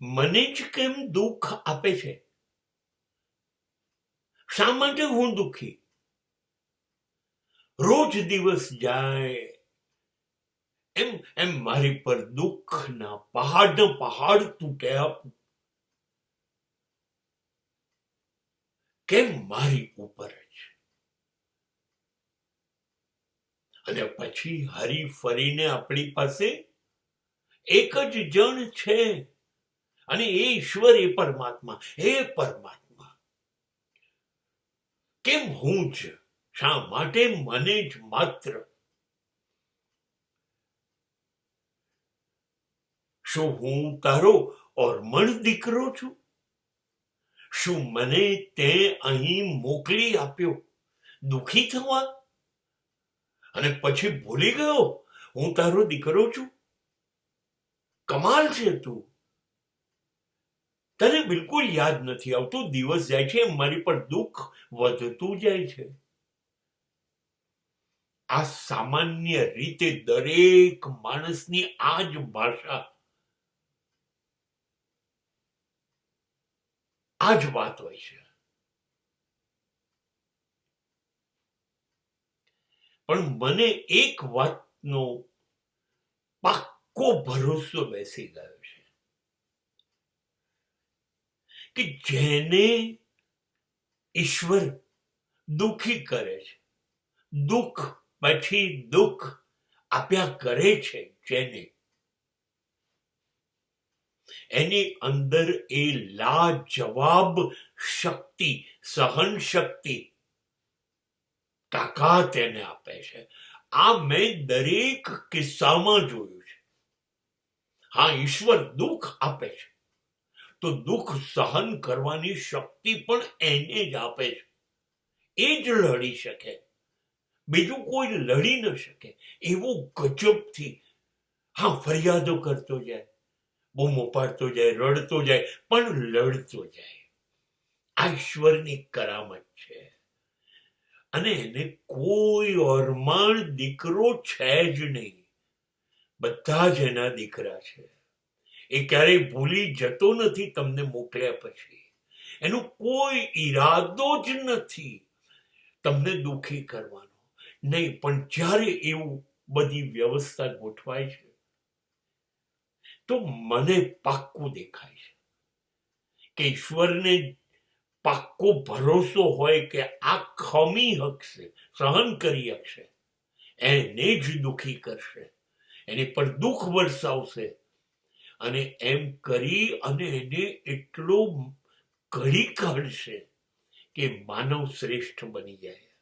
મને જ કેમ દુઃખ આપે છે? શા માટે હું દુઃખી? રોજ દિવસ જાય એમ એમ મારી પર દુઃખના પહાડ તૂટે આપું. કેમ મારી ઉપર જ? અને પછી હરી ફરીને આપણી પાસે એક જ જણ છે, અને એ ઈશ્વર, એ પરમાત્મા. હે પરમાત્મા, કેમ હું જ? શા માટે મને જ માત્ર? શું હું તારો ઓરમણ દીકરો છું? શું મને તે અહીં મોકલી આપ્યો દુઃખી થવા, અને પછી ભૂલી ગયો હું તારો દીકરો છું? કમાલ છે તું. તને બિલકુલ યાદ નથી આવતું. દિવસ જાય છે મારી પર દુઃખ વધતું જાય છે. આ સામાન્ય રીતે દરેક માણસની આ જ ભાષા, આ જ વાત હોય છે. પણ મને એક વાતનો પાક્કો ભરોસો બેસી ગયો છે કે જેને ઈશ્વર દુઃખી કરે છે, દુઃખ પછી દુઃખ આપ્યા કરે છે, જેને, એની અંદર એ લાજવાબ શક્તિ, સહન શક્તિ, તાકાત એને આપે છે. આ મેં દરેક કિસ્સામાં જોયું છે. હા, ઈશ્વર દુઃખ આપે છે તો દુઃખ સહન કરવાની શક્તિ પણ એને જ આપે છે. એ જ લડી શકે, બીજું કોઈ લડી ન શકે. એવું ગજબથી, હા, ફરિયાદો કરતો જાય, બૂમો પાડતો જાય, રડતો જાય, પણ લડતો જાય. આ ઈશ્વરની કરામત છે. અને એને કોઈ ઓરમાણ દીકરો છે જ નહીં. બધા જ એના દીકરા છે. એ ક્યારેય ભૂલી જતો નથી તમને મોકલ્યા પછી. એનો કોઈ ઈરાદો જ નથી તમને દુઃખી કરવાનો. નહીં, પણ જ્યારે એવું બધી વ્યવસ્થા ગોઠવાય છે તો મને પાક્કું દેખાય છે કે ઈશ્વરને પાક્કો ભરોસો હોય કે આ ખમી શકશે, સહન કરી શકશે, એને જ દુઃખી કરશે, એની પર દુઃખ વરસાવશે, અને એમ કરી અને એને એટલો ઘડી કાઢશે કે માનવ શ્રેષ્ઠ બની જાય.